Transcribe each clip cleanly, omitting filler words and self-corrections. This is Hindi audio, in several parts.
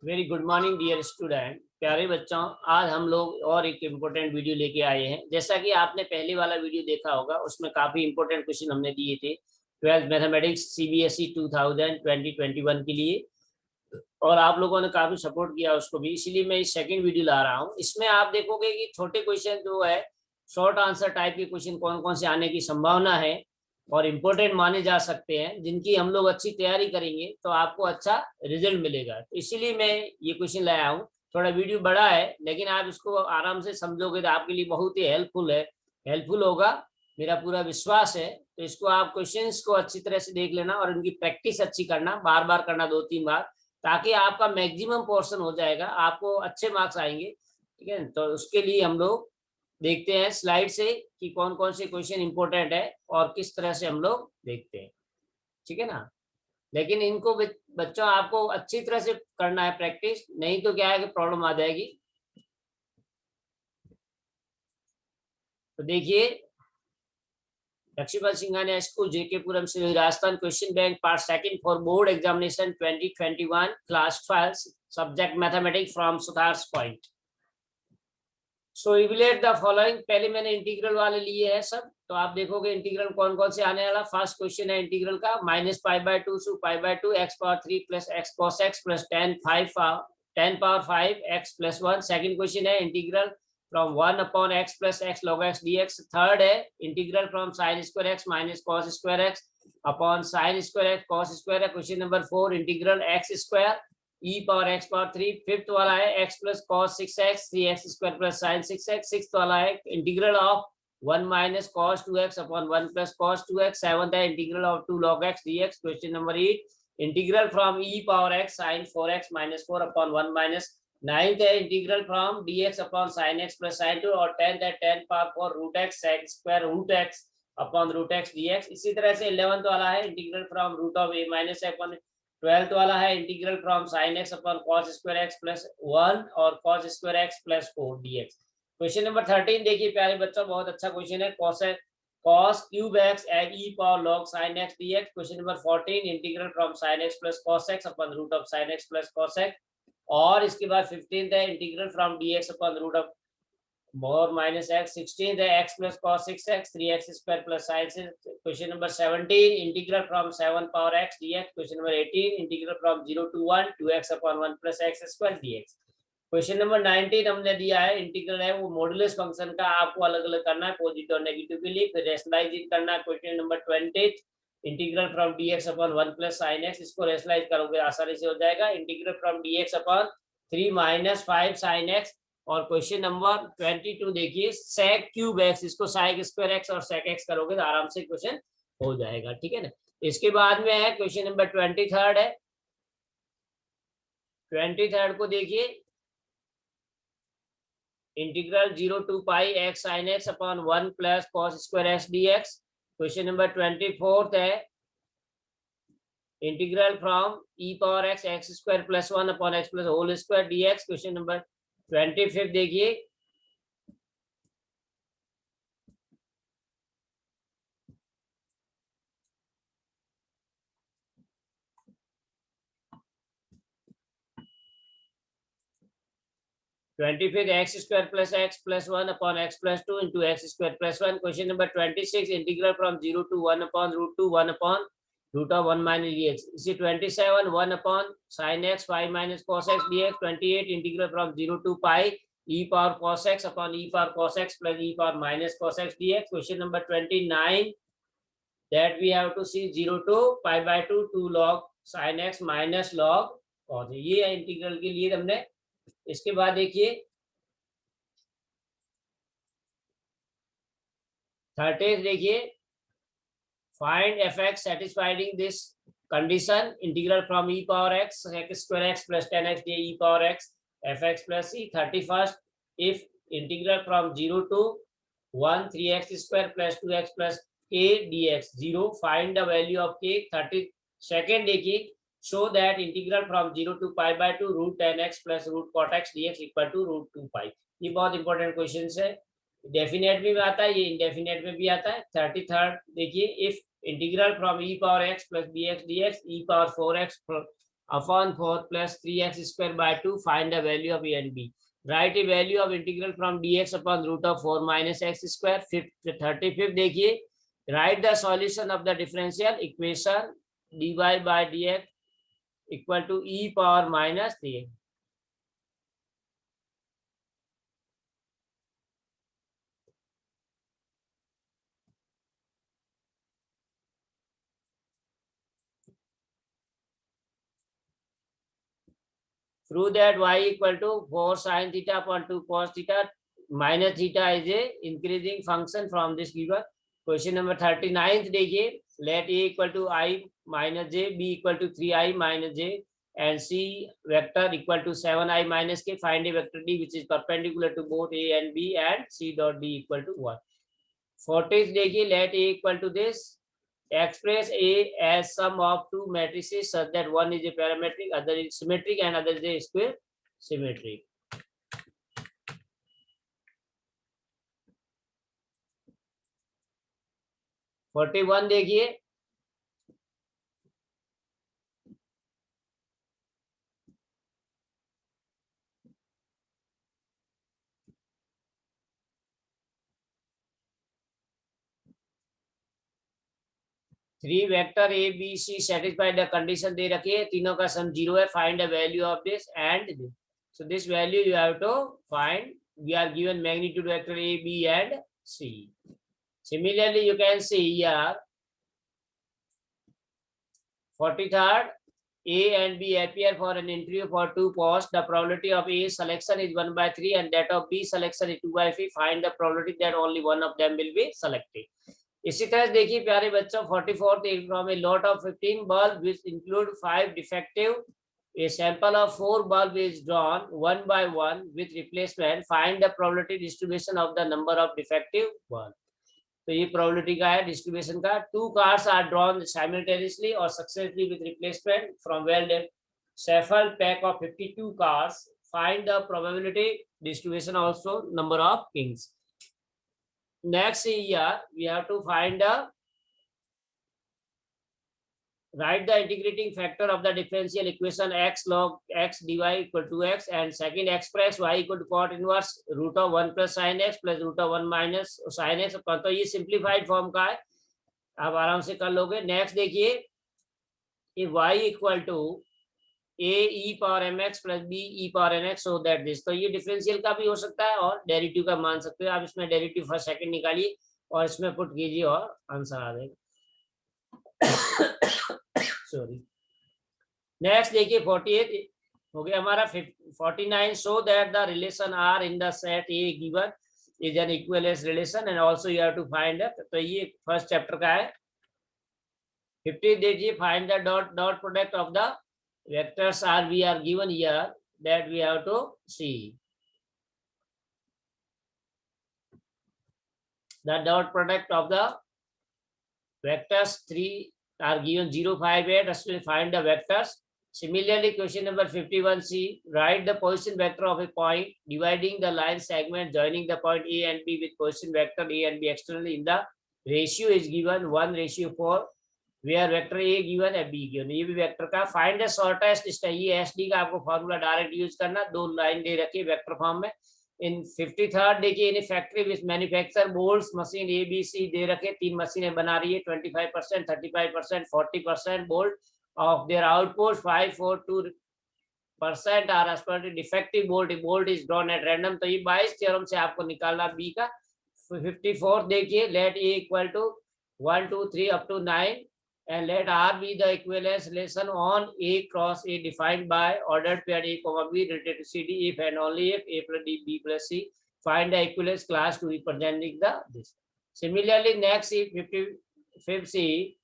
Very good morning dear student, प्यारे बच्चों। आज हम लोग और एक इम्पोर्टेंट वीडियो लेके आए हैं। जैसा कि आपने पहले वाला वीडियो देखा होगा, उसमें काफ़ी इम्पोर्टेंट क्वेश्चन हमने दिए थे 12th मैथमेटिक्स CBSE 2020-21 के लिए, और आप लोगों ने काफ़ी सपोर्ट किया उसको भी, इसीलिए मैं इस सेकंड वीडियो ला रहा हूँ। इसमें आप देखोगे कि छोटे क्वेश्चन जो है, शॉर्ट आंसर टाइप के क्वेश्चन कौन कौन से आने की संभावना है और इम्पोर्टेंट माने जा सकते हैं, जिनकी हम लोग अच्छी तैयारी करेंगे तो आपको अच्छा रिजल्ट मिलेगा। तो इसीलिए मैं ये क्वेश्चन लाया हूँ। थोड़ा वीडियो बड़ा है, लेकिन आप इसको आराम से समझोगे तो आपके लिए बहुत ही हेल्पफुल होगा, मेरा पूरा विश्वास है। तो इसको आप क्वेश्चंस को अच्छी तरह से देख लेना और उनकी प्रैक्टिस अच्छी करना, बार बार करना, 2-3 बार, ताकि आपका मैक्सिमम पोर्शन हो जाएगा, आपको अच्छे मार्क्स आएंगे। ठीक है, तो उसके लिए हम लोग देखते हैं स्लाइड से कि कौन कौन से क्वेश्चन इंपॉर्टेंट है और किस तरह से हम लोग देखते हैं। ठीक है ना। लेकिन इनको बच्चों आपको अच्छी तरह से करना है प्रैक्टिस, नहीं तो क्या है कि प्रॉब्लम आ जाएगी। तो देखिए, लक्ष्मीपत सिंघानिया स्कूल, जेकेपुरम से Rajasthan, question bank part second for board examination 2021, class 12, subject mathematics from Sutar's point. So evaluate the following. पहले मैंने इंटीग्रल वाले लिए हैं सब, तो आप देखोगे इंटीग्रल कौन कौन से आने वाला। फर्स्ट क्वेश्चन है इंटीग्रल का, -π/2 to π/2 x power 3 plus x cos x plus tan power 5 x plus 1। Second question है integral from 1 upon x plus x log x dx। Third है integral from sin square x minus cos square x upon sin square x cos square है। Question number 4 integral x square e power x power 3। Fifth वाला है x plus cos 6x 3x square plus sin 6x। Sixth वाला है integral of 1 minus cos 2x upon 1 plus cos 2x। Seventh है integral of 2 log x dx। Question number 8 integral from e power x sin 4x minus 4 अपॉन 1 माइनस। नाइन्थ है integral from dx upon sin x plus sin 2। और 10th है tan power 4 root x sec square root x upon root x dx। इसी तरह से 11th वाला है integral from root of a minus upon. 12th वाला है integral from sin x upon cos square x plus 1 और cos square x plus 4 dx। Question number 13 देखिए प्यारे बच्चों, बहुत अच्छा क्वेश्चन है, cos cube x at e power log sin x dx। Question number 14 integral from sin x plus cos x upon root of sin x plus cos x। और इसके बाद 15th है integral from dx upon root of more minus x। 16th है x plus cos 6x 3x square plus sin 6। Question number 17 integral from 7 power x dx। Question number 18 integral from 0 to 1 2x upon 1 plus x square dx। Question number 19 हमने दिया है, इंटीग्रल है वो मॉडुलस फंक्शन का, आपको अलग अलग करना है पॉजिटिव और नेगेटिव के लिए, फिर रेशनलाइज करना है। Question number 20 integral from dx upon 1 plus sin x, इसको रेशनलाइज करोगे आसानी से हो जाएगा। Integral from dx upon 3 minus 5 sin x। और क्वेश्चन नंबर 22 देखिए, sec क्यूब x, इसको sec स्क्वायर x और sec x करोगे तो आराम से क्वेश्चन हो जाएगा। ठीक है ना। इसके बाद में है क्वेश्चन नंबर 23 है। 23 को देखिए, integral 0 to pi x sin x अपॉन 1 plus cos square x dx। Question number 24 है integral from e power x x square plus 1 अपॉन x plus whole square dx। Question number 25 देखिए, x square plus 1 upon x plus 2 into x square plus 1। Question number 26 integral from 0 to 1 upon root 2 1 upon root of 1 minus dx। इसी 27 1 upon sin x 5 minus cos x dx। 28 integral from 0 to pi e power cos x upon e power cos x plus e power minus cos x dx। Question number 29 that we have to see 0 to pi by 2 2 log sin x minus log cos। ये है इंटीग्रल के लिए हमने। इसके बाद देखिए 30 देखिए, find fx satisfying this condition, integral from e power x x square x plus 10x d e power x fx plus c। 31st if integral from 0 to 1 3x square plus 2x plus k dx 0, find the value of k। 32nd देखिए, show that integral from 0 to pi by 2 root 10x plus root cot x dx equal to root 2 pi। ये बहुत इंपॉर्टेंट क्वेश्चन है, डेफिनेट में भी आता है, ये इंडेफिनेट में भी आता है। 33rd देखिए, if integral from e power x plus bx dx e power 4x upon 4 plus 3x square by 2. Find the value of a and b. Write a value of integral from dx upon root of 4 minus x square. 35th देखिए, write the solution of the differential equation dy by dx equal to e power minus 3. Prove that y equal to 4 sin theta upon 2 cos theta minus theta is a increasing function from this given. Question number 39th देखिए, let a equal to I minus j, b equal to 3i minus j, and c vector equal to 7i minus k. Find a vector d which is perpendicular to both a and b, and c dot d equal to 1. 40th देखिए, let a equal to this. Express A as sum of two matrices such that one is a parametric, other is symmetric, and other is a square symmetric. Forty one देखिए, three vector A B C satisfied the condition दे रखी है, तीनों का सम 0 है. Find the value of this and this. So this value you have to find. We are given magnitude vector A B and C. Similarly, you can see here 43rd, A and B appear for an interview for two posts. The probability of A selection is 1 by 3 and that of B selection is 2 by 3. Find the probability that only one of them will be selected. इसी तरह देखिए प्यारे बच्चों, 44th, from a lot of 15 bulbs which include 5 defective, a sample of 4 bulbs is drawn one by one with replacement. Find the probability distribution of the number of defective bulbs. तो ये प्रोबेबिलिटी का है डिस्ट्रीब्यूशन का. 2 कार्ड्स आर ड्रॉन साइमल्टेनियसली और successfully with replacement from well shuffled pack of 52 cards. Find the probability distribution, also number of kings. Next here we have to find the write the integrating factor of the differential equation x log x dy equal to x, and second express y equal to cot inverse root of 1 plus sin x plus root of 1 minus sin x. तो ये सिंप्लीफाइड फॉर्म का है, आप आराम से कर लोगे. नेक्स्ट देखिए, y equal to a e power mx plus b e power nx, so that this. तो ये डिफरेंशियल का भी हो सकता है और डेरिवेटिव का मान सकते हो आप. इसमें डेरिवेटिव फर्स्ट सेकंड निकालिए और इसमें पुट कीजिए और आंसर आ जाएगा. सॉरी. नेक्स्ट देखिए 48 हो गया हमारा. 49, show that the relation R in the set A given is an equivalence relation and also you have to find it. तो ये फर्स्ट चैप्टर का है. 50 देखिए, find the dot product of the vectors are we are given here that we have to see. The dot product of the vectors 3 are given 0, 5, 8. As we find the vectors. Similarly, question number 51C, write the position vector of a point dividing the line segment joining the point A and B with position vector A and B externally in the ratio is given 1:4, where vector A given है B given. ये भी वेक्टर का. Find the shortest distance. ये SD का आपको फॉर्मूला डायरेक्ट यूज करना. दो लाइन दे रखी है वेक्टर फॉर्म में. इन 53rd देखिए, in factory which manufacture bolts machine ABC दे रखे, 3 मशीनें बना रही है. 25%, 35%, 40% bolt of their output. 542% are as per the defective bolt. Bolt is drawn at random. तो ये 22 थ्योरम से आपको निकालना B का. 54 देखिए, let A equal to 1, 2, 3 up to 9 and let R be the equivalence relation on A cross A defined by ordered pair A, B related to CD if and only if A plus D, B plus C. Find the equivalence class to representing the this. Similarly, next is 55th C,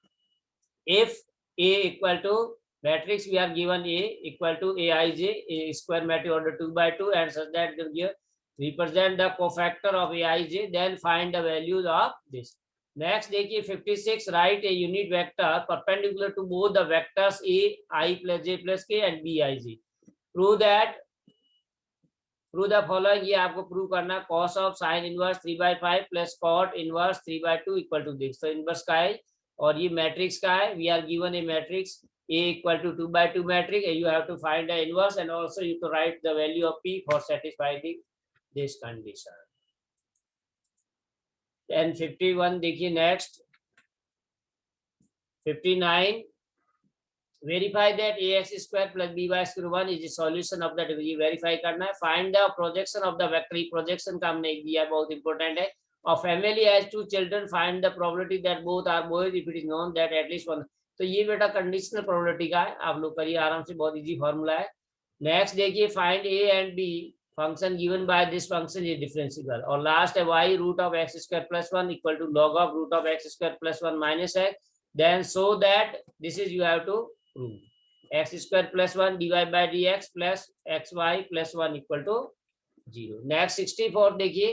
if A equal to matrix, we are given A equal to Aij, A square matrix order 2 by 2, and such that they represent the cofactor of Aij, then find the values of this. Next देखिए 56, write a unit vector perpendicular to both the vectors A I plus J plus K and B I J. Prove the following. ये आपको प्रूव करना. cos of sin inverse 3 by 5 plus cot inverse 3 by 2 equal to this. तो इनवर्स का है और ये मैट्रिक्स का है. We are given a matrix A equal to 2 by 2 matrix, you have to find the inverse and also you to write the value of P for satisfying this condition. Then 51 देखिए next. 59, verify that ax square plus by square 1 is the solution of the division. Verify करना है. Find the projection of the vector. projection का हमने एक दिया, बहुत important है. Of family has 2 children, find the probability that both are boys if it is known that at least one. तो ये बेटा कंडीशनल प्रोबेबिलिटी का है, आप लोग करिए आराम से, बहुत इजी फॉर्मूला है. नेक्स्ट देखिए, find A and B function given by this function is differentiable. और लास्ट है y root of x square plus 1 equal to log of root of x square plus 1 minus x. Then so that this is you have to prove x square plus 1 dy by dx plus xy plus 1 equal to 0. Next 64 देखिए,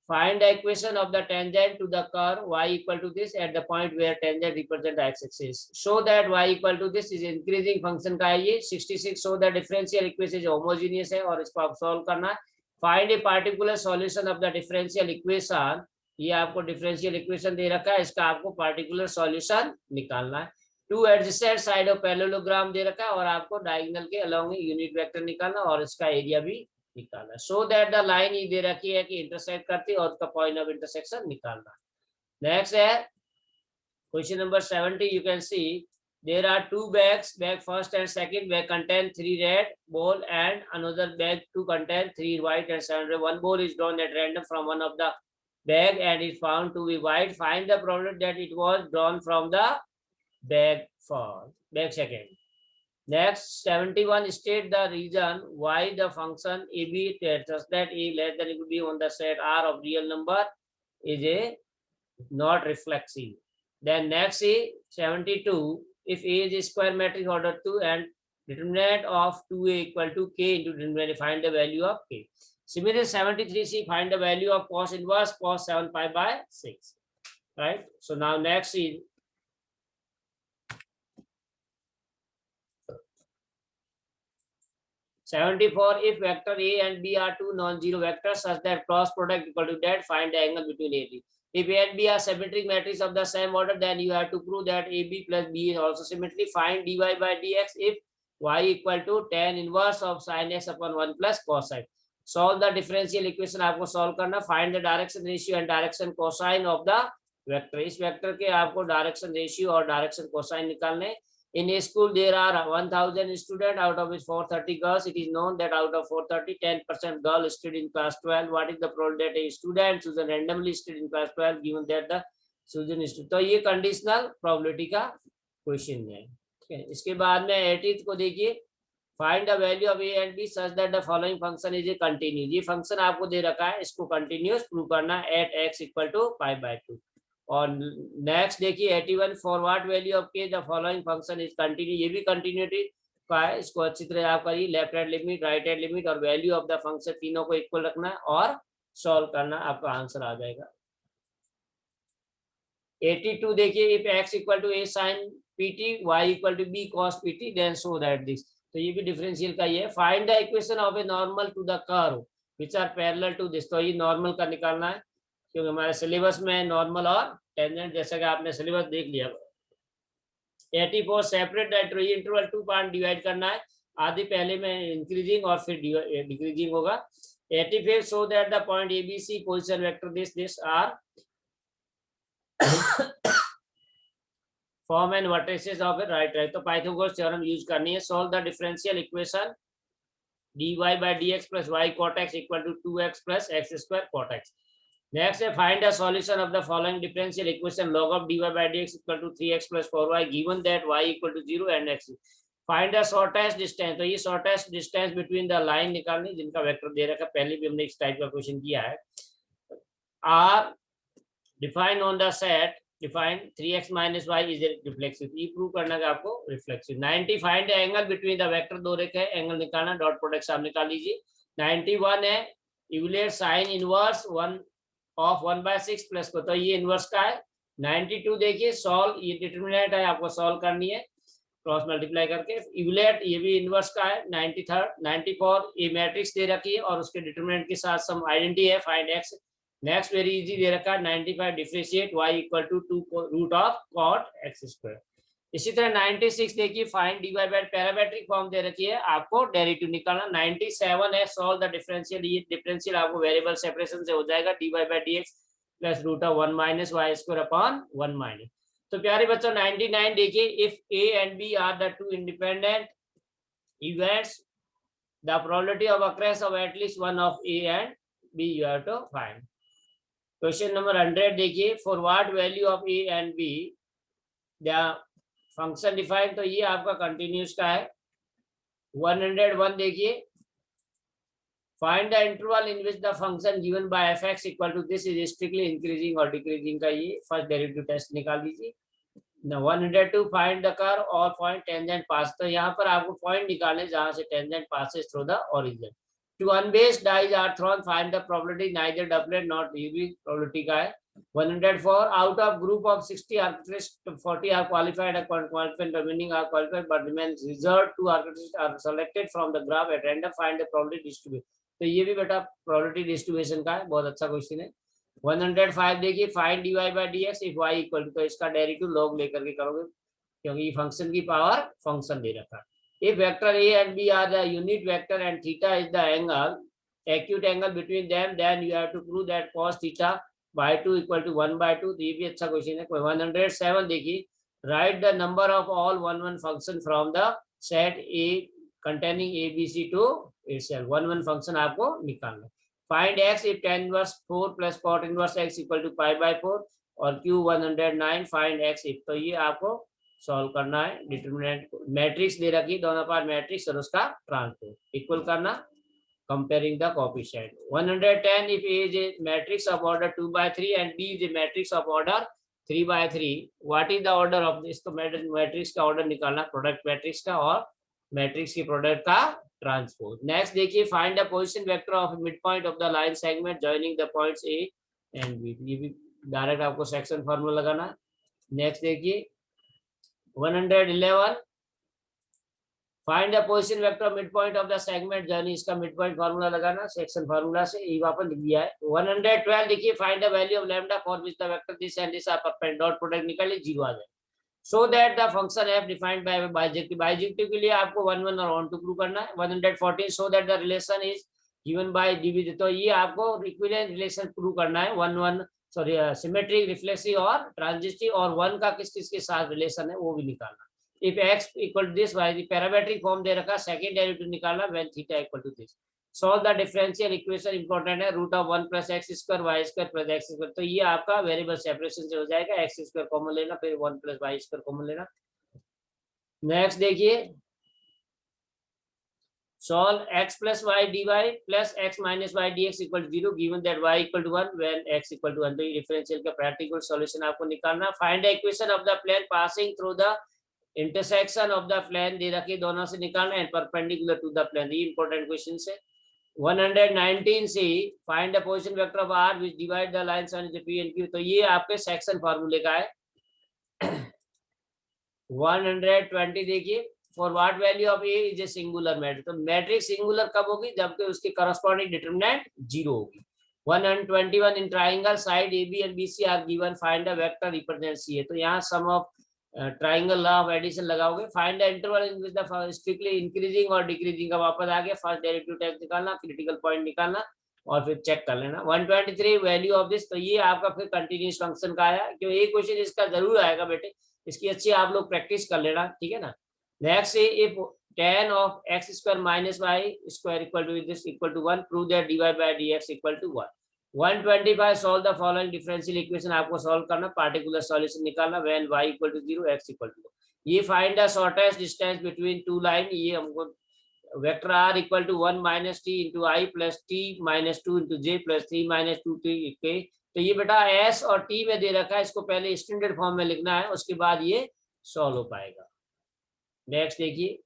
find the equation of the tangent to the curve y equal to this at the point where tangent represent the x-axis. So that y equal to this is increasing function का है ये. 66 so the differential equation is homogeneous है और इसको आप solve करना है. Find a particular solution of the differential equation. ये आपको डिफरेंशियल इक्वेशन दे रखा है, इसका आपको पार्टिकुलर सॉल्यूशन निकालना है. Two adjacent side of parallelogram दे रखा है और आपको डायगोनल के अलोंग यूनिट वेक्टर निकालना और इसका एरिया भी निकालना. सो दैट द लाइन ये दे रखी है कि इंटरसेक्ट करती है और उसका पॉइंट ऑफ इंटरसेक्शन निकालना. नेक्स्ट है question number 70. You can see there are 2 bags, bag first and second bag contain 3 red ball and another bag to contain 3 white and 7 red. One ball is drawn at random from one of the bag and is found to be white. Find the probability that it was drawn from the bag first, bag second. Next 71, state the reason why the function AB such that A less than equal to B on the set R of real number is a not reflexive. Then next is 72, if A is a square matrix order 2 and determinant of 2A equal to K into determinant, find the value of K. Similarly 73C, find the value of cos inverse cos 7 pi by 6. Right. So now next is 74, if vector A and B are two non-zero vectors such that cross product equal to that, find the angle between A and B. If A and B are symmetric matrices of the same order, then you have to prove that AB plus B is also symmetry. Find dy by dx if y equal to tan inverse of sin x upon 1 plus cos x. Solve the differential equation, आपको solve करना. Find the direction ratio and direction cosine of the vector. इस vector के आपको direction ratio और direction cosine निकालने. In a school there are 1000 students, out of which 430 girls. It is known that out of 430, 10% girls studied in class 12. What is the probability that a student chosen randomly studied in class 12 given that the chosen student? तो ये conditional probability का question है. ठीक है. इसके बाद में 80th को देखिए, find the value of A and B such that the following function is a continuous. ये function आपको दे रखा है, इसको continuous prove करना at x equal to pi by 2. और नेक्स्ट देखिए 81, फॉर व्हाट वैल्यू ऑफ के the following function is continue. ये भी कंटिन्यूटी का है, इसको अच्छी तरह आप करिए. Left hand limit, right hand limit और वैल्यू ऑफ द फंक्शन तीनों को इक्वल रखना है और सॉल्व करना, आपका आंसर आ जाएगा. 82 देखिए, if x equal to a sin pt y equal to b cos pt then so that this. तो ये भी डिफरेंशियल का ही है. Find the equation of a normal to the curve which are parallel to this. तो ये नॉर्मल का निकालना है क्योंकि हमारे सिलेबस में नॉर्मल और टेंजेंट जैसा कि आपने सिलेबस देख लिया. 84, separate the interval 2 part divide करना है. आधी पहले में इंक्रीजिंग और फिर डिक्रीजिंग होगा. 85, so that the point ABC position vector this are form and vertices of a right right. तो पाइथागोरस थ्योरम यूज करनी है. Solve the differential equation dy by dx plus y cot x equal to 2x plus x square cot x. Next, find the solution of the following differential equation. Log of dy by dx equal to 3x plus 4y given that y equal to 0 and x. Find the shortest distance. तो ये shortest distance between the line निकालनी जिनका वेक्टर दे रखा है. पहले भी हमने इस टाइप का क्वेश्चन किया है. R define on the set define 3x minus y is reflexive. ये प्रूव करना है आपको reflexive. 90, find the angle between the vector दो रेखा है, एंगल निकालना. डॉट प्रोडक्ट साहब निकाल लीजिए. 91 है evaluate sin inverse 1 of 1 by 6 plus को. तो ये इनवर्स का है. 92 देखिए, सॉल्व, ये डिटरमिनेंट है, आपको सॉल्व करनी है क्रॉस मल्टीप्लाई करके. इवलेट ये भी इनवर्स का है. 94 ये मैट्रिक्स दे रखी है और उसके डिटरमिनेंट के साथ सम आइडेंटिटी है. Find x. Next very easy दे रखा है. 95 differentiate y equal to 2 root of cot x square. इसी तरह 96 देखिए, find dy by parametric form दे रखी है, आपको डेरिवेटिव निकालना। 97 है सॉल्व द डिफरेंशियल, ये डिफरेंशियल आपको वेरिएबल सेपरेशन से हो जाएगा, dy by dx plus root of 1 minus y square upon 1 minus. तो प्यारे बच्चों 99 देखिए, if a and b are the two independent events, the probability of occurrence of at least one of A and B you have to find. Question number 100 देखिए, for what value of A and B the function defined, तो ये आपका कंटिन्यूस का है। 101 देखिए, find the interval in which the function given by fx equal to this is strictly increasing or decreasing का ये फर्स्ट डेरिवेटिव टेस्ट निकाल दीजिए। 102 फाइंड द कर्व और पॉइंट टेंजेंट पास, तो यहाँ पर आपको पॉइंट निकालने जहां से tangent passes through the origin. Two unbiased dice are thrown, find the probability neither doublet not यूवी, प्रोबेबिलिटी का है। 104 out of group of 60 architects 40 are qualified, qualified remaining are qualified but remain reserved, 2 architects are selected from the graph at random, find the probability distribution. तो ये भी बेटा प्रोबेबिलिटी डिस्ट्रीब्यूशन का है, बहुत अच्छा क्वेश्चन है। 105 देखिए, find dy by dx if y equal to, तो इसका डेरिवेटिव लॉग लेकर के करोगे क्योंकि फंक्शन की पावर फंक्शन दे रखा है। If vector a and b are the unit vector and theta is the angle acute angle between them, then you have to prove that cos theta by 2 equal to 1 by 2। ये भी अच्छा क्वेश्चन है। 107 देखिए, write the number of all 1 function from the set a containing abc to itself। 1 function आपको निकालना है। Find x if tan inverse 4 plus cot inverse x equal to pi by 4 और q 109 फाइंड x if, तो ये आपको सॉल्व करना है। डिटरमिनेंट मैट्रिक्स दे रखी, दोनों पार मैट्रिक्स और उसका ट्रांसपोज इक्वल करना, comparing the coefficient. 110 if a is a matrix of order 2 by 3 and b is a matrix of order 3 by 3, what is the order of this, तो मैट्रिक्स का ऑर्डर निकालना, प्रोडक्ट मैट्रिक्स का और मैट्रिक्स की प्रोडक्ट का ट्रांसपोज। नेक्स्ट देखिए, find the position vector of mid point of the line segment joining the points A and B, ये भी डायरेक्ट आपको सेक्शन फार्मूला लगाना। नेक्स्ट देखिए 111, find the position vector mid point of the segment journey, इसका मिड पॉइंट फार्मूला लगाना सेक्शन फार्मूला से, ये वहां पर लिख दिया है। 112 देखिए, find the value of lambda for which the vector this and this are perpendicular, dot product निकालिए 0 आ जाए। So that the function f defined by bijective, bijective के लिए आपको 1 1 और 1 2 प्रूव करना है। 114 so that the relation is given by dv, तो ये आपको इक्विवेलेंट रिलेशन प्रूव करना है। 1 1 सॉरी सिमेट्रिक, रिफ्लेक्सिव और ट्रांजिस्टिव, और 1 का किस किस के साथ रिलेशन है वो भी निकालना। If x equal to this y, parametric form दे रखा, सेकंड डेरिवेटिव निकालना when theta equal to this. Solve the differential equation, important है, root of 1 plus x square y square plus x square, तो ये आपका वेरिएबल सेपरेशन से हो जाएगा। एक्स स्क्वायर कॉमन लेना, फिर 1 प्लस वाई स्क्वायर कॉमन लेना। नेक्स्ट देखिए, solve x plus y dy plus x minus y dx equal to 0 given that y equal to 1 when x equal to 1, तो ये डिफरेंशियल का प्रैक्टिकल सॉल्यूशन आपको निकालना। Find the equation of the plane passing through the intersection of the plane दे रखी, दोनों से निकालना and perpendicular to the plane, ये इंपॉर्टेंट क्वेश्चन है। 119 से find the position vector of r which divide the lines on the p and q, तो ये आपके सेक्शन फार्मूले का है। 120 देखिए, for what value of a is a singular matrix, तो मैट्रिक्स सिंगुलर कब होगी, जबकि उसकी करस्पॉन्डिंग डिटरमिनेंट 0 होगी। 121 in triangle side ab and bc are given, find the vector represent c है, तो यहाँ sum of triangle law of addition लगाओगे। Find the interval in which the strictly increasing और डिक्रीजिंग का वापस आ गया, फर्स्ट डेरिवेटिव टेस्ट निकालना, क्रिटिकल पॉइंट निकालना और फिर चेक कर लेना। 123 वैल्यू ऑफ दिस, तो ये आपका फिर कंटिन्यूस फंक्शन का आया, क्यों एक क्वेश्चन इसका जरूर आएगा बेटे, इसकी अच्छी आप लोग प्रैक्टिस कर लेना, ठीक है ना। नेक्स्ट से if tan of x square minus y square equal to this equal to 1, prove that dy by dx equal to 1। 125 solve the following differential equation, आपको solve करना, particular solution निकालना when y equal to 0 x equal to 2। ये find the shortest distance between two line, ये हमको vector r equal to 1 minus t into I plus t minus 2 into j plus 3 minus 2t k, तो ये बेटा s और t में दे रखा है, इसको पहले स्टैंडर्ड फॉर्म में लिखना है, उसके बाद ये सॉल्व हो पाएगा। नेक्स्ट देखिए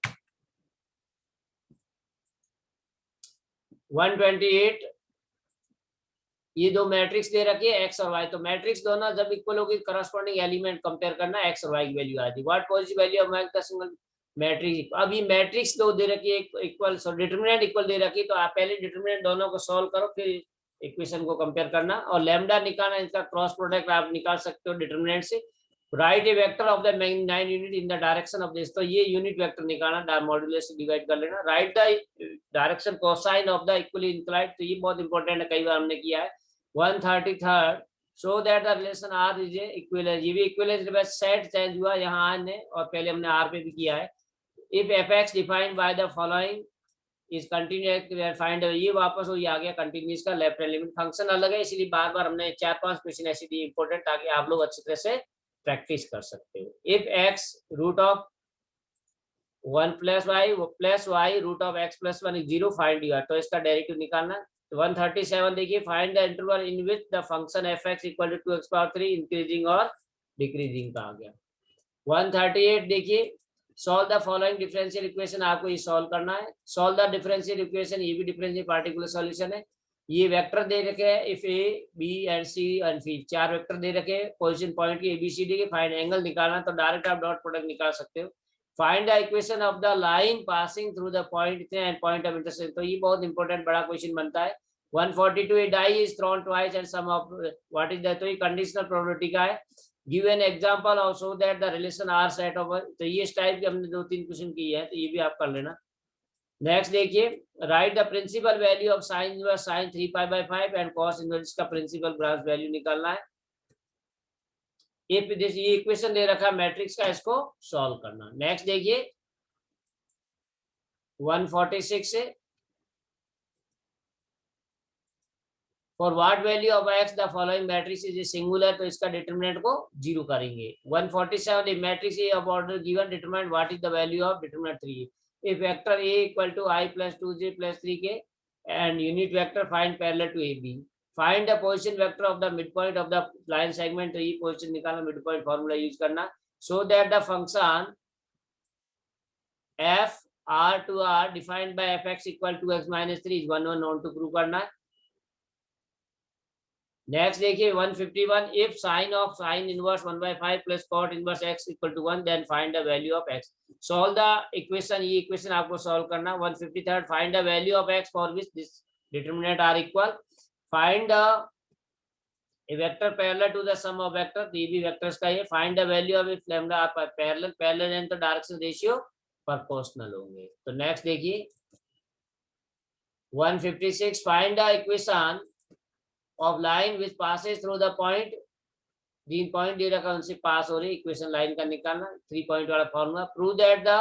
128, ये दो मैट्रिक्स दे रखी है x और y, तो मैट्रिक्स दोनों जब इक्वल होगी करस्पॉन्डिंग एलिमेंट कंपेयर करना, x और y की वैल्यू आती है। What positive value of the single matrix, अब ये मैट्रिक्स दो दे रखी है इक्वल, सो डिटरमिनेंट इक्वल दे रखी, तो आप पहले डिटरमिनेंट दोनों को सॉल्व करो, फिर इक्वेशन को कंपेयर करना और लैम्डा निकालना, इनका क्रॉस प्रोडक्ट आप निकाल सकते हो डिटरमिनेंट से। Right A vector of the 9 unit in the direction of this, तो ये यूनिट वेक्टर निकालना, मॉड्यूलस से डिवाइड कर लेना। Right the direction cosine of the equally inclined, तो ये बहुत इंपॉर्टेंट है, कई बार हमने किया है। 133 show that the relation R is a equivalence, ये भी इक्विवेलेंस रिवर्स सेट चेंज हुआ यहाँ आर ने, और पहले हमने आर पे भी किया है। If F x defined by the following is continuous find, ये वापस वही आ गया कंटिन्यूअस का लेफ्ट हैंड लिमिट, फंक्शन अलग है, इसलिए बार बार हमने 4-5 क्वेश्चन ऐसे दिए इंपॉर्टेंट, ताकि आप लोग अच्छी तरह से प्रैक्टिस कर सकते हो। If x root of 1 plus y root of x plus 1 is 0 find your, तो इसका डेरिवेटिव निकालना। 137 देखिए, find the interval in which the function f x equal to 2x⁻³ increasing और डिक्रीजिंग का आ गया। 138 देखिए, solve the following differential equation, आपको ये सॉल्व करना है। सॉल्व द डिफरेंशियल इक्वेशन, ये भी डिफरेंशियल पार्टिकुलर सॉल्यूशन है। ये वेक्टर दे रखे हैं, if a B and c and c, 4 vector दे रखे हैं पोजीशन पॉइंट की ABCD के, फाइंड एंगल निकालना, तो डायरेक्ट आप डॉट प्रोडक्ट निकाल सकते हो। Find the equation of the line passing through the point and point of intersection, तो ये बहुत इंपॉर्टेंट बड़ा क्वेश्चन बनता है। 142 a die is thrown twice and sum of what is that, तो ये कंडीशनल प्रोबेबिलिटी का है। Give an example of so that the relation R set of, तो ये इस टाइप के हमने 2-3 क्वेश्चन किए हैं, तो ये भी आप कर लेना। नेक्स्ट देखिए, write the principal value of sine inverse sine 3π/5 and cos inverse का प्रिंसिपल ब्रांच वैल्यू निकालना है। ये इक्वेशन दे रखा है मैट्रिक्स का, इसको सॉल्व करना। नेक्स्ट देखिए 146 से, for what value of x the following matrix is singular, तो इसका डिटरमिनेंट को 0 करेंगे। 147 the matrix A of order given determinant what is the value of determinant 3, if vector A equal to I plus 2j plus 3k and unit vector find parallel to AB, find the position vector of the midpoint of the line segment, तो ये position निकालना, midpoint formula यूज करना, so that the function f r to r defined by fx equal to x minus 3 is 1 known to prove करना। नेक्स्ट देखिए 151, if sine of sine inverse 1/5 plus cot inverse x equal to 1 then find the value of x, solve the equation, ये इक्वेशन आपको सॉल्व करना। 153, find the value of x for which this determinant are equal, find the vector parallel to the sum of vector, तो ये भी वेक्टर्स का है। Find the value of if lambda are parallel and तो डायरेक्शन रेशियो प्रोपोर्शनल होंगे। तो नेक्स्ट देखिए 156, find the equation of line which passes through the point, 3 point दे रखा उनसे पास हो रही इक्वेशन लाइन का निकालना, 3 पॉइंट वाला formula. Prove that the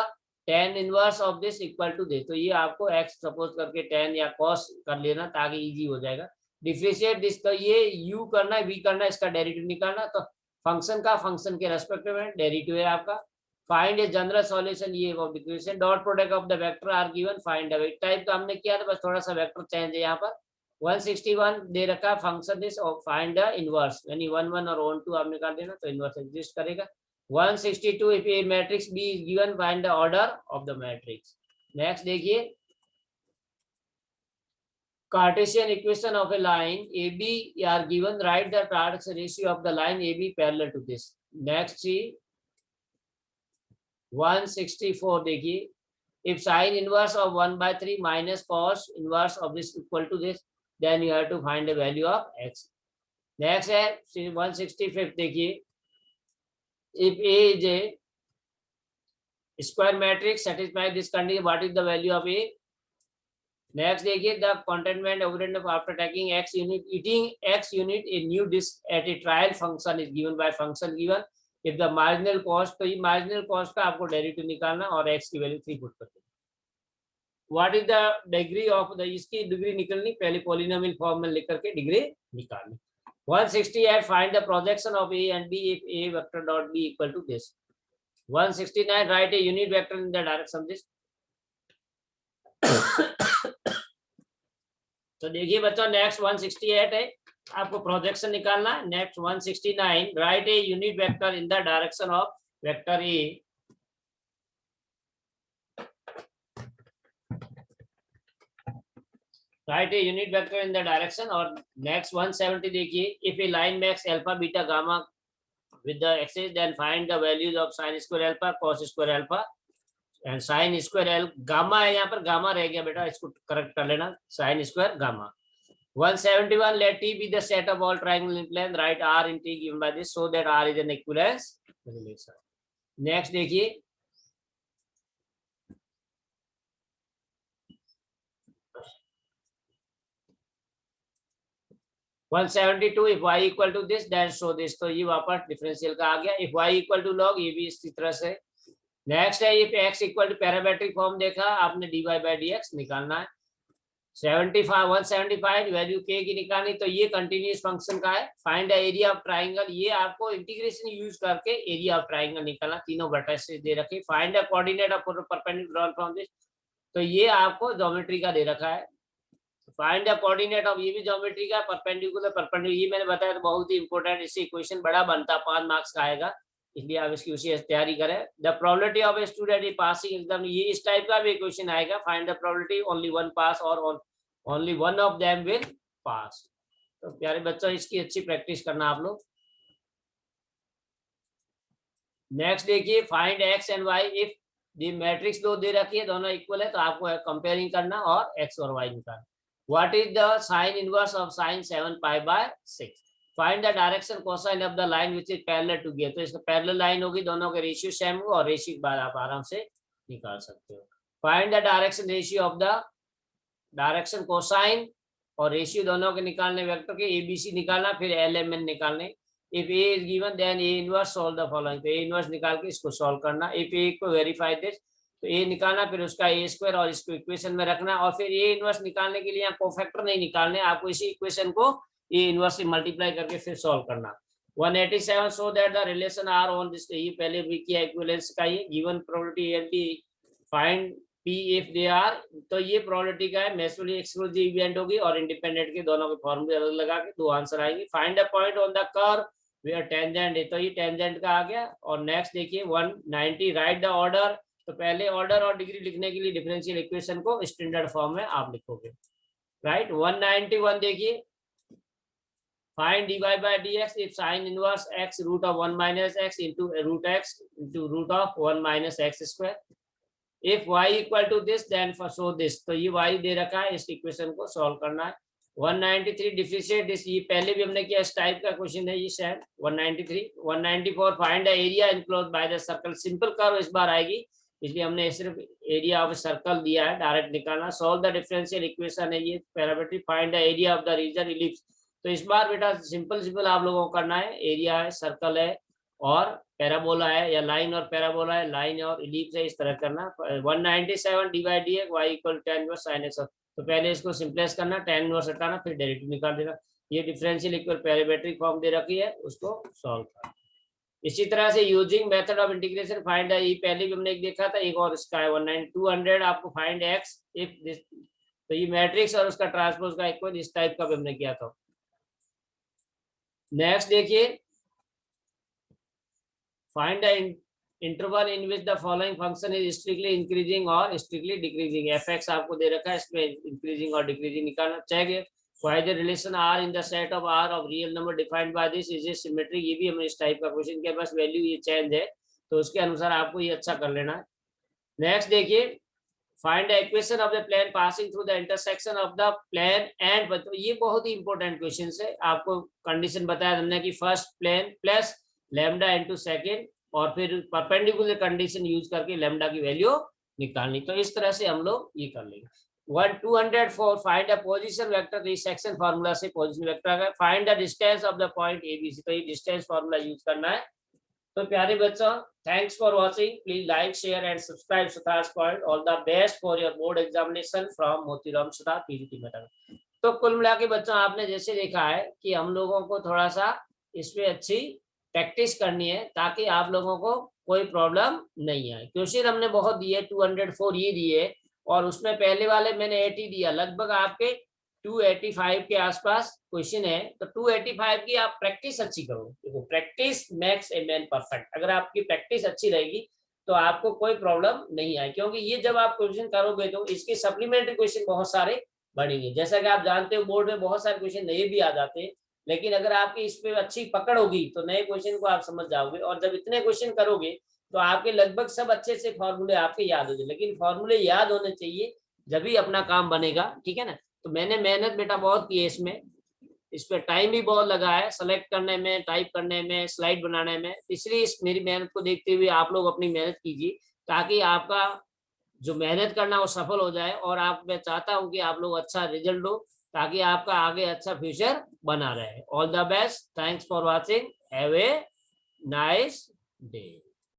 tan inverse of this equal to this, तो ये आपको x सपोज करके tan या cos कर लेना ताकि इजी हो जाएगा। डिफरेंशिएट दिस, तो ये u करना है, v करना है, इसका डेरिवेटिव निकालना, तो फंक्शन का फंक्शन के रेस्पेक्टिव में डेरिवेटिव है आपका। फाइंड ए जनरल सॉल्यूशन, ये equation, dot product of the vector are given, find the type का हमने किया था, बस थोड़ा सा वेक्टर चेंज है यहाँ पर। 161 दे रखा फंक्शन दिस और फाइंड द इनवर्स, यानी 1 1 और 1 2 आप निकाल देना तो इनवर्स एग्जिस्ट करेगा। 162, if a matrix b is given find the order of the matrix. Next देखिए Cartesian equation of a line AB are given, write the direction ratio of the line AB parallel to this. Next see 164 देखिए, if sin inverse of 1/3 minus cos inverse of this equal to this, then you have to find the value of x. Next है 165 देखिए, if A is a square matrix satisfy this condition, what is the value of A? Next देखिए the contentment of after taking x unit, eating x unit a new disk at a trial function is given by function given, if the marginal cost, तो ये marginal cost का आपको डेरिवेटिव निकालना और x की वैल्यू 3 पुट कर देना। What is the degree of the, इसकी डिग्री निकलनी, पहले पॉलिनोमियल फॉर्म में लिख करके डिग्री निकालनी। 168, find the projection of A and B if A vector dot B equal to this. 169, write a unit vector in the direction this. तो देखिए बच्चों नेक्स्ट 168 है, आपको प्रोजेक्शन निकालना है। Next 169, write a unit vector in the direction of vector A, write a unit vector in the direction. और नेक्स्ट 170 देखिए, if a line max alpha beta gamma with the axis then find the values of sin square alpha cos square alpha and sin square L, gamma है यहाँ पर, गामा रह गया बेटा, इसको करेक्ट कर लेना, sin square gamma. 171, let T be the set of all triangle in plane, write R in T given by this so that R is an equivalence relation. Next देखिए, one 72 if y equal to this then show this, तो ये वापस डिफरेंशियल का आ गया। If y equal to log, ये भी इसी तरह से। नेक्स्ट है if x equal to parametric form देखा आपने, dy बाई dx निकालना है। 75 175 वैल्यू k की निकालनी, तो ये कंटिन्यूअस फंक्शन का है। Find the area of triangle, ये आपको इंटीग्रेशन यूज करके एरिया ऑफ ट्राइंगल निकालना, तीनों वर्टिसेस दे रखे। Find the coordinate of perpendicular from this, तो ये आपको ज्योमेट्री का दे रखा है। फाइंड द कोऑर्डिनेट ऑफ, ये भी ज्योमेट्री का, परपेंडिकुलर ये मैंने बताया तो बहुत ही इंपॉर्टेंट, इससे क्वेश्चन बड़ा बनता, 5 मार्क्स का आएगा, इसलिए आप इसकी उसी तैयारी करें। The probability of a student in passing exam, ये इस टाइप का भी क्वेश्चन आएगा। Find the probability only one pass और only one of them will pass. तो प्यारे बच्चों, इसकी अच्छी प्रैक्टिस करना आप लोग। नेक्स्ट देखिए, find x and y if the matrix दो दे रखी है, दोनों इक्वल है, तो आपको कंपेयरिंग करना और एक्स और वाई निकालना। What is the sine inverse of sine 7 pi by 6? Find the direction cosine of the line which is parallel to gear, तो इसका पैरेलल लाइन होगी, दोनों के रेशियो सेम हो, और रेशियो के बाद आप आराम से निकाल सकते हो। Find the direction ratio of the direction cosine और रेशियो दोनों के निकालने, वेक्टर के एबीसी निकालना, फिर एलएमएन निकालने। If A is given then A inverse solve the following, तो ए इनवर्स निकाल के इसको सॉल्व करना। इफ ए को वेरीफाई दिस, तो ए निकालना, फिर उसका ए स्क्वायर और इसको इक्वेशन में रखना, और फिर ए इनवर्स निकालने के लिए यहाँ कोफैक्टर नहीं निकालने, आपको इसी इक्वेशन को ए इनवर्स से मल्टीप्लाई करके फिर सॉल्व करना। 187 so that the relation R on this, ये पहले भी किया इक्विवेलेंस का, ये given probability LD find P if they are, तो ये प्रोबेबिलिटी का है, म्यूचुअली एक्सक्लूसिव इवेंट होगी, और इंडिपेंडेंट के दोनों के फॉर्मूले अलग लगा के दो आंसर आएंगे। Find a point on the curve where tangent है, तो ये टेंजेंट का आ गया। और नेक्स्ट देखिए 190 राइट द ऑर्डर, तो पहले ऑर्डर और डिग्री लिखने के लिए डिफरेंशियल इक्वेशन को स्टैंडर्ड फॉर्म में आप लिखोगे, राइट। 191 देखिए, find dy by dx if sin inverse x root of 1 minus x into root x into root of 1 minus x square. If y equal to this then for show this, तो ये y दे रखा है, इस इक्वेशन को सॉल्व करना है। 193 डिफरेंशिएट दिस, ये पहले भी हमने किया, इस टाइप का क्वेश्चन है ये शायद। 193 194 find the area enclosed by the circle, simple curve इस बार आएगी, इसलिए हमने सिर्फ एरिया ऑफ सर्कल दिया है, डायरेक्ट निकालना। सॉल्व द डिफरेंशियल इक्वेशन है ये parametric, find the area of the region ellipse, तो इस बार बेटा सिंपल आप लोगों को करना है, एरिया है, सर्कल है, और पैराबोला है, या लाइन और पैराबोला है, लाइन और इलिप्स है, इस तरह करना। 197 divide D y equal tan inverse sin x, तो पहले इसको सिंपलेस करना, tan इनवर्स हटाना, फिर डायरेक्ट निकाल देना। ये डिफरेंशियल इक्वल पैरामेट्रिक फॉर्म दे रखी है, उसको सॉल्व करना। इसी तरह से using method of integration find ये पहले भी हमने एक देखा था, एक और इसका है 19200 आपको फाइंड x इफ दिस, तो ये मैट्रिक्स और उसका ट्रांसपोज का इक्वल, इस टाइप का भी हमने किया था। नेक्स्ट देखिए, find the interval in which the following function is strictly increasing और स्ट्रिक्टली डिक्रीजिंग। एफ आपको दे रखा है, इसमें इंक्रीजिंग और डिक्रीजिंग निकालना चाहिए। Find the relation R in the set of R of real number defined by this is a symmetric, ये भी हमने इस टाइप का क्वेश्चन के पास वैल्यू ये चेंज है, तो उसके अनुसार आपको ये अच्छा कर लेना है। नेक्स्ट देखिए, find the equation of the plane passing through the intersection of the plane and, ये बहुत ही इंपॉर्टेंट क्वेश्चन है। आपको कंडीशन बताया हमने कि first plane plus lambda into second, और फिर परपेंडिकुलर कंडीशन यूज करके लैम्डा की वैल्यू निकालनी, तो इस तरह से हम लोग ये कर लेंगे। 204 फाइंड द पोजीशन वेक्टर, इस सेक्शन फार्मूला से पोजीशन वेक्टर का। Find the distance of the point ABC, तो ये डिस्टेंस फार्मूला यूज करना है। तो प्यारे बच्चों, thanks for watching, please like share and subscribe Sutar's point. All the best for your board examination from Motiram Sutar PGT madam. तो कुल मिला के बच्चों, आपने जैसे देखा है कि हम लोगों को थोड़ा सा इसमें अच्छी प्रैक्टिस करनी है, ताकि आप लोगों को कोई प्रॉब्लम नहीं आए। क्वेश्चन हमने बहुत दिए, 204 ये दिए, और उसमें पहले वाले मैंने 80 दिया, लगभग आपके 285 के आसपास क्वेश्चन है। तो 285 की आप प्रैक्टिस अच्छी करो, देखो practice makes a man perfect. अगर आपकी प्रैक्टिस अच्छी रहेगी तो आपको कोई प्रॉब्लम नहीं आए, क्योंकि ये जब आप क्वेश्चन करोगे तो इसके सप्लीमेंट्री क्वेश्चन बहुत सारे बढ़ेंगे। जैसा कि आप जानते हो, बोर्ड में बहुत सारे क्वेश्चन नए भी आ जाते हैं, लेकिन अगर आपकी इस पे अच्छी पकड़ होगी तो नए क्वेश्चन को आप समझ जाओगे, और जब इतने क्वेश्चन करोगे तो आपके लगभग सब अच्छे से फॉर्मूले आपके याद हो जाए। लेकिन फॉर्मूले याद होने चाहिए, जब ही अपना काम बनेगा, ठीक है ना। तो मैंने मेहनत बेटा बहुत की है इसमें, इस पे टाइम भी बहुत लगा है सेलेक्ट करने में, टाइप करने में, स्लाइड बनाने में। इसलिए इस मेरी मेहनत को देखते हुए आप लोग अपनी मेहनत कीजिए ताकि आपका जो मेहनत करना वो सफल हो जाए। और आप, मैं चाहता हूं कि आप लोग अच्छा रिजल्ट दो ताकि आपका आगे अच्छा फ्यूचर बना रहे। All the best, thanks for watching, have a nice day.